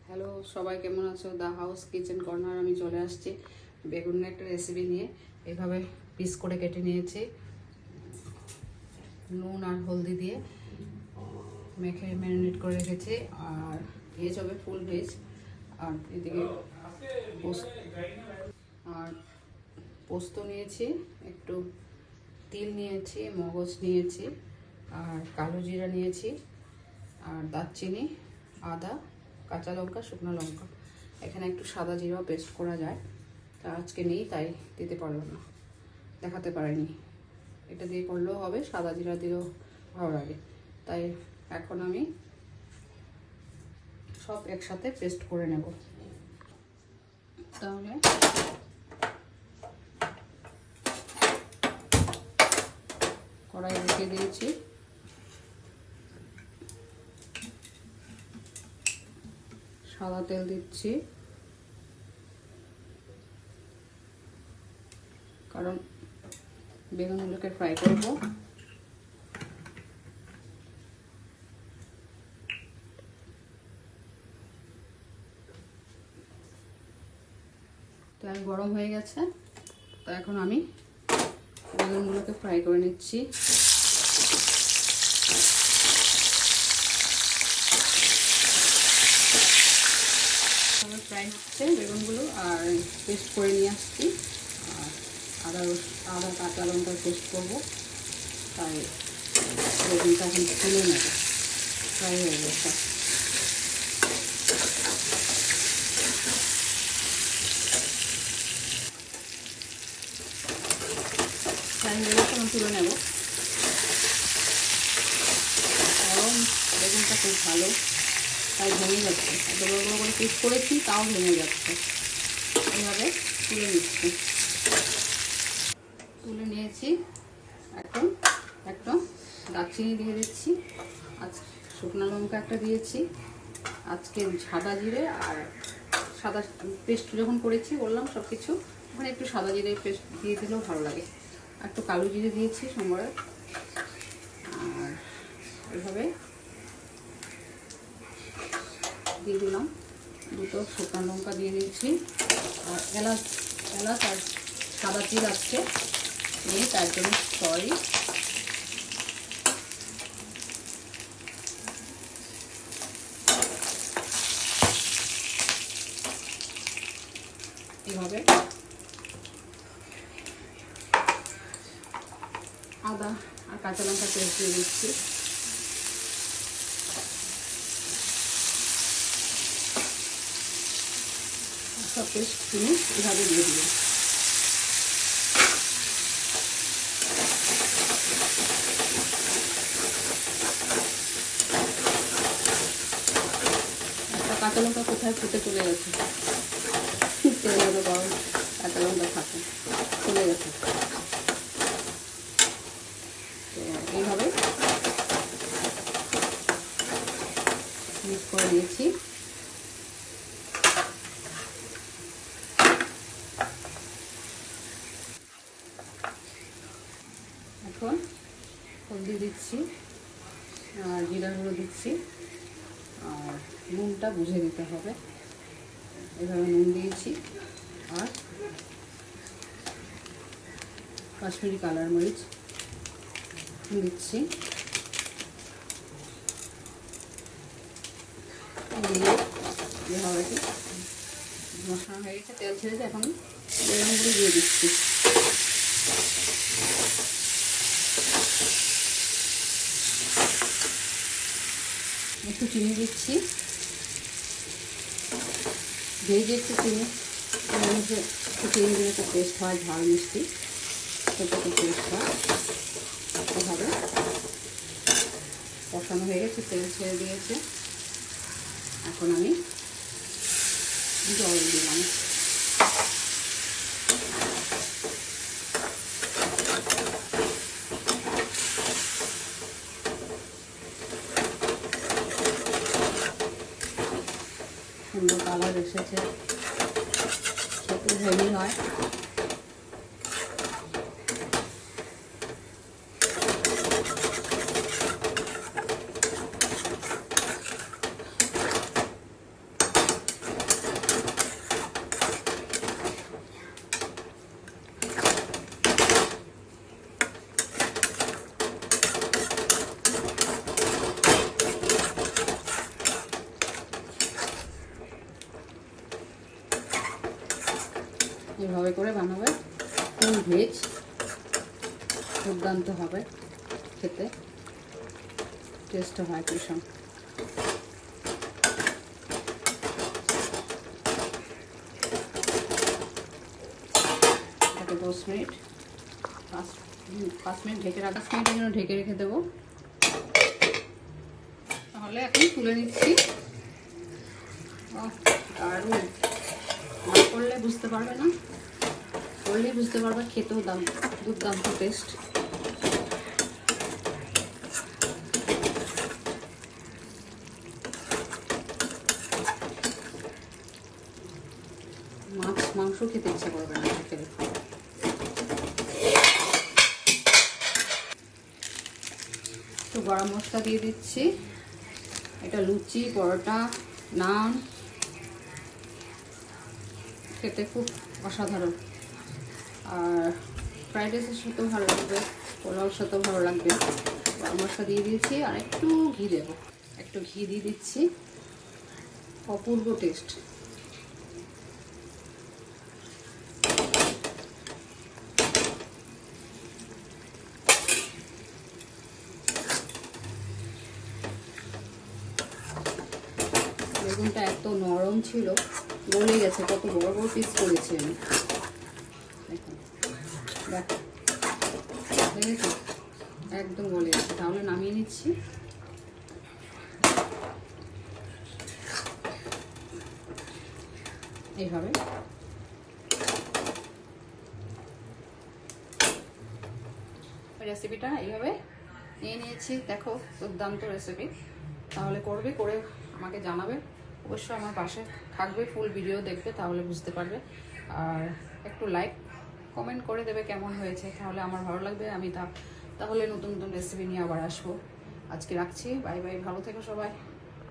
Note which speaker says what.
Speaker 1: Hello সবাই, কেমন আছো? দা হাউস কিচেন কর্নার আমি চলে আসছি বেগুনের একটা রেসিপি নিয়ে। এভাবে পিস করে কেটে নিয়েছি, নুন আর হলদি দিয়ে মেখে ম্যারিনেট করে রেখেছি। আর ভেজ হবে, ফুল ভেজ। আর এদিকে আর পোস্ত নিয়েছি, একটু তিল নিয়েছি, মগজ নিয়েছি, আর কালো জিরা নিয়েছি, আর দারচিনি, আদা, কাঁচা লঙ্কা, শুকনো লঙ্কা। এখানে একটু সাদা জিরাও পেস্ট করা যায়, তা আজকে নেই তাই দিতে পারলাম না, দেখাতে পারিনি। এটা দিয়ে করলেও হবে, সাদা জিরা দিলেও ভালো লাগে। তাই এখন আমি সব একসাথে পেস্ট করে নেব। তাহলে কড়াই রেখে দিয়েছি, সাদা তেল দিচ্ছি, কারণ বেগুনগুলোকে ফ্রাই করব। তেল গরম হয়ে গেছে, তো এখন আমি বেগুনগুলোকে ফ্রাই করে নিচ্ছি। ফ্রাই হচ্ছে বেগুনগুলো, আর পেস্ট করে নিয়ে আসছি। আর আদা কাঁচা লঙ্কা পেস্ট করবো, তাই বেগুনটা এখন তুলে নেব। ফ্রাই হয়ে গেছে, এখন তুলে নেব। গরম বেগুনটা খুব ভালো, তাই ভেঙে যাচ্ছে। এত বড় বড় করে পিস করেছি, তাও ভেঙে যাচ্ছে। এইভাবে তুলে নিচ্ছি, তুলে নিয়েছি। এখন একটা দারচিনি দিয়ে দিচ্ছি, আজ শুকনো লঙ্কা একটা দিয়েছি। আজকে সাদা জিরে আর সাদা পেস্ট যখন করেছি বললাম সব কিছু, ওখানে একটু সাদা জিরে পেস্ট দিয়ে দিলেও ভালো লাগে। একটু কালো জিরে দিয়েছি সোমবার। আর এভাবে দিয়ে দিলাম, দুটো শুকনো লঙ্কা দিয়ে দিচ্ছি। আর এলাচ আর সাদা তিল আছে, এই তার জন্য সরি। এভাবে আদা আর কাঁচা লঙ্কা পেস্ট দিয়ে দিচ্ছি। সব পেস্ট কিনে এভাবে দিয়ে দিই। একটা কাঁচা লঙ্কা কোথায় ফুটে চলে গেছে, তেলের গরম কাঁচা লঙ্কা থাকে, চলে গেছে। তো এইভাবে মিক্স করে দিয়েছি। এখন হলদি দিচ্ছি, আর জিরা গুঁড়ো দিচ্ছি, আর নুনটা বুঝে দিতে হবে। এভাবে নুন দিয়েছি, আর কাশ্মীরি কালার মরিচ দিচ্ছি। দিয়ে এভাবে মশলা হয়ে গেছে, তেল ছেড়েছে। এখন বেগুনগুলো দিয়ে দিচ্ছি। একটু চিনি দিচ্ছি, ভেজে একটু চিনি দিলে একটু টেস্ট হয়, ঝাল মিষ্টি সেটা একটু টেস্ট হয়। এভাবে কষানো হয়ে গেছে, তেল ছেড়ে দিয়েছে। এখন আমি জল দিলাম। সুন্দর কালার এসেছে, খেতে হেভি হয়। এভাবে করে বানাবে, ফুল ভেজ, দুর্দান্ত হবে খেতে, টেস্ট হয় ভীষণ। এটাকে 10 মিনিট 5 মিনিট ঢেকে 10 মিনিটের জন্য ঢেকে রেখে দেবো। তাহলে এখন তুলে নিচ্ছি। দারুণ, না করলে বুঝতে পারবে না, করলেই বুঝতে পারবে, খেতেও দুর্দান্ত টেস্ট। মাংস খেতে ইচ্ছা করবে না খেলে। একটু গরম মশলা দিয়ে দিচ্ছি। এটা লুচি, পরোটা, নান খেতে খুব অসাধারণ। আর ফ্রাইড রাইসের সাথেও ভালো লাগবে, পোলাওর সাথেও ভালো লাগবে। গরম মশলা দিয়ে দিয়েছি, আর একটু ঘি দেবো, একটু ঘি দিয়ে দিচ্ছি, অপূর্ব টেস্ট। বেগুনটা এত নরম ছিল, গলে গেছে, কত বড় বড় পিস করেছি আমি। দেখুন, দেখো একদম গলে গেছে। তাহলে নামিয়ে নিচ্ছি। এইভাবে রেসিপিটা এইভাবে নিয়ে নিয়েছি। দেখো, দুর্দান্ত রেসিপি। তাহলে করবে, করে আমাকে জানাবে। অবশ্যই আমার পাশে থাকবে, ফুল ভিডিও দেখবে, তাহলে বুঝতে পারবে। আর একটু লাইক কমেন্ট করে দেবে কেমন হয়েছে, তাহলে আমার ভালো লাগবে। আমি তাহলে নতুন নতুন রেসিপি নিয়ে আবার আসবো। আজকে রাখছি, বাই বাই, ভালো থেকো সবাই।